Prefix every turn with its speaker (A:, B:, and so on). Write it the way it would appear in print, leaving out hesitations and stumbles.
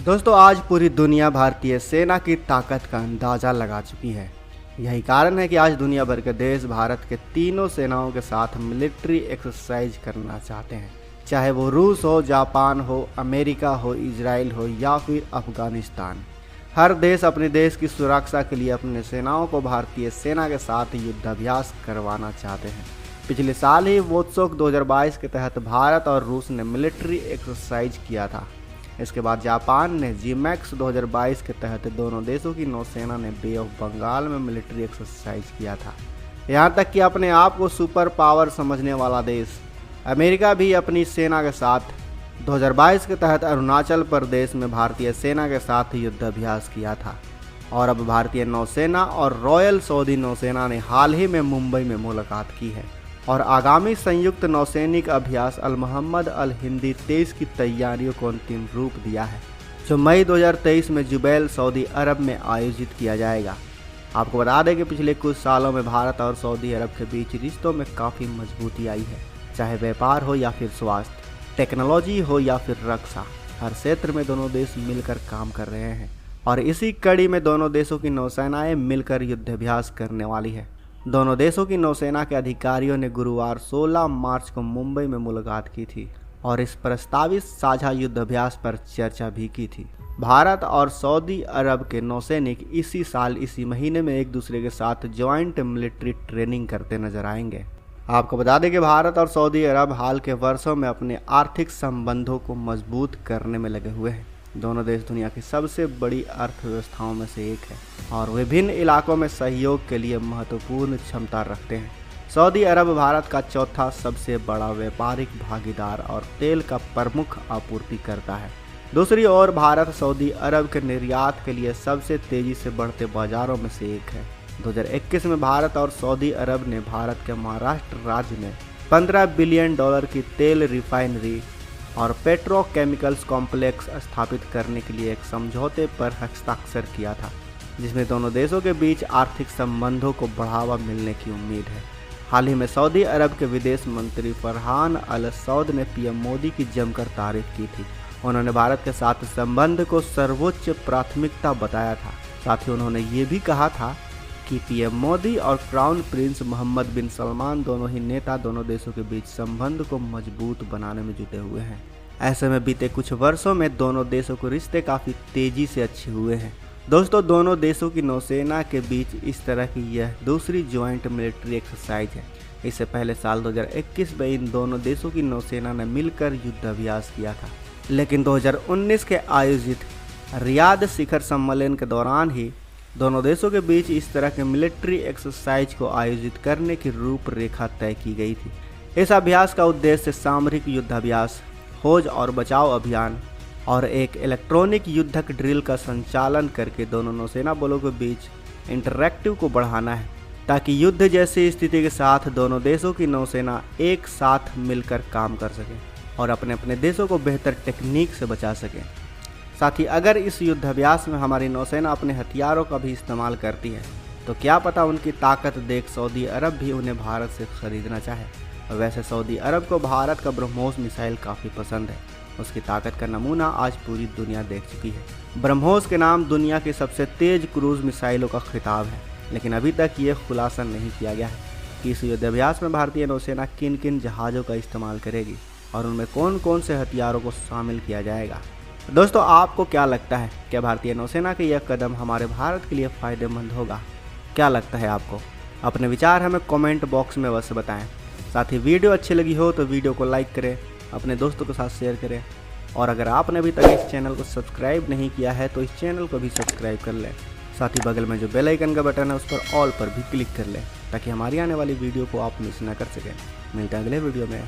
A: दोस्तों आज पूरी दुनिया भारतीय सेना की ताकत का अंदाज़ा लगा चुकी है। यही कारण है कि आज दुनिया भर के देश भारत के तीनों सेनाओं के साथ मिलिट्री एक्सरसाइज करना चाहते हैं, चाहे वो रूस हो, जापान हो, अमेरिका हो, इजराइल हो या फिर अफगानिस्तान। हर देश अपने देश की सुरक्षा के लिए अपने सेनाओं को भारतीय सेना के साथ युद्धाभ्यास करवाना चाहते हैं। पिछले साल ही वोत्सोक 2022 के तहत भारत और रूस ने मिलिट्री एक्सरसाइज किया था। इसके बाद जापान ने जीमैक्स 2022 के तहत दोनों देशों की नौसेना ने बे ऑफ बंगाल में मिलिट्री एक्सरसाइज किया था। यहाँ तक कि अपने आप को सुपर पावर समझने वाला देश अमेरिका भी अपनी सेना के साथ 2022 के तहत अरुणाचल प्रदेश में भारतीय सेना के साथ युद्धाभ्यास किया था। और अब भारतीय नौसेना और रॉयल सऊदी नौसेना ने हाल ही में मुंबई में मुलाकात की है और आगामी संयुक्त नौसैनिक अभ्यास अल मोहम्मद अल हिंदी 23 की तैयारियों को अंतिम रूप दिया है, जो मई 2023 में जुबैल सऊदी अरब में आयोजित किया जाएगा। आपको बता दें कि पिछले कुछ सालों में भारत और सऊदी अरब के बीच रिश्तों में काफ़ी मजबूती आई है, चाहे व्यापार हो या फिर स्वास्थ्य, टेक्नोलॉजी हो या फिर रक्षा। हर क्षेत्र में दोनों देश मिलकर काम कर रहे हैं और इसी कड़ी में दोनों देशों की नौसेनाएं मिलकर युद्धाभ्यास करने वाली है। दोनों देशों की नौसेना के अधिकारियों ने गुरुवार 16 मार्च को मुंबई में मुलाकात की थी और इस प्रस्तावित साझा युद्धाभ्यास पर चर्चा भी की थी। भारत और सऊदी अरब के नौसैनिक इसी साल इसी महीने में एक दूसरे के साथ ज्वाइंट मिलिट्री ट्रेनिंग करते नजर आएंगे। आपको बता दें कि भारत और सऊदी अरब हाल के वर्षों में अपने आर्थिक संबंधों को मजबूत करने में लगे हुए हैं। दोनों देश दुनिया की सबसे बड़ी अर्थव्यवस्थाओं में से एक है और विभिन्न इलाकों में सहयोग के लिए महत्वपूर्ण क्षमता रखते हैं। सऊदी अरब भारत का चौथा सबसे बड़ा व्यापारिक भागीदार और तेल का प्रमुख आपूर्तिकर्ता है। दूसरी ओर भारत सऊदी अरब के निर्यात के लिए सबसे तेजी से बढ़ते बाजारों में से एक है। 2021 में भारत और सऊदी अरब ने भारत के महाराष्ट्र राज्य में $15 बिलियन की तेल रिफाइनरी और पेट्रोकेमिकल्स कॉम्प्लेक्स स्थापित करने के लिए एक समझौते पर हस्ताक्षर किया था, जिसमें दोनों देशों के बीच आर्थिक संबंधों को बढ़ावा मिलने की उम्मीद है। हाल ही में सऊदी अरब के विदेश मंत्री फरहान अल सऊद ने पीएम मोदी की जमकर तारीफ की थी। उन्होंने भारत के साथ संबंध को सर्वोच्च प्राथमिकता बताया था। साथ ही उन्होंने ये भी कहा था कि पीएम मोदी और क्राउन प्रिंस मोहम्मद बिन सलमान दोनों ही नेता दोनों देशों के बीच संबंध को मजबूत बनाने में जुटे हुए हैं। ऐसे में बीते कुछ वर्षों में दोनों देशों के रिश्ते काफ़ी तेजी से अच्छे हुए हैं। दोस्तों दोनों देशों की नौसेना के बीच इस तरह की यह दूसरी ज्वाइंट मिलिट्री एक्सरसाइज है। इससे पहले साल 2021 में इन दोनों देशों की नौसेना ने मिलकर युद्धाभ्यास किया था, लेकिन 2019 के आयोजित रियाद शिखर सम्मेलन के दौरान ही दोनों देशों के बीच इस तरह के मिलिट्री एक्सरसाइज को आयोजित करने की रूपरेखा तय की गई थी। इस अभ्यास का उद्देश्य सामरिक युद्धाभ्यास, खोज और बचाव अभियान और एक इलेक्ट्रॉनिक युद्धक ड्रिल का संचालन करके दोनों नौसेना बलों के बीच इंटरैक्टिव को बढ़ाना है, ताकि युद्ध जैसी स्थिति के साथ दोनों देशों की नौसेना एक साथ मिलकर काम कर सकें और अपने अपने देशों को बेहतर टेक्निक से बचा सकें। साथ ही अगर इस युद्धाभ्यास में हमारी नौसेना अपने हथियारों का भी इस्तेमाल करती है तो क्या पता उनकी ताकत देख सऊदी अरब भी उन्हें भारत से खरीदना चाहे। वैसे सऊदी अरब को भारत का ब्रह्मोस मिसाइल काफ़ी पसंद है। उसकी ताकत का नमूना आज पूरी दुनिया देख चुकी है। ब्रह्मोस के नाम दुनिया की सबसे तेज क्रूज मिसाइलों का खिताब है, लेकिन अभी तक ये खुलासा नहीं किया गया है कि इस युद्धाभ्यास में भारतीय नौसेना किन किन जहाज़ों का इस्तेमाल करेगी और उनमें कौन कौन से हथियारों को शामिल किया जाएगा। दोस्तों आपको क्या लगता है, क्या भारतीय नौसेना का यह कदम हमारे भारत के लिए फ़ायदेमंद होगा? क्या लगता है आपको? अपने विचार हमें कमेंट बॉक्स में अवश्य बताएं। साथ ही वीडियो अच्छी लगी हो तो वीडियो को लाइक करें, अपने दोस्तों के साथ शेयर करें और अगर आपने अभी तक इस चैनल को सब्सक्राइब नहीं किया है तो इस चैनल को भी सब्सक्राइब कर लें। साथ ही बगल में जो बेल आइकन का बटन है उस पर ऑल पर भी क्लिक कर लें, ताकि हमारी आने वाली वीडियो को आप मिस ना कर सकें। मिलते हैं अगले वीडियो में।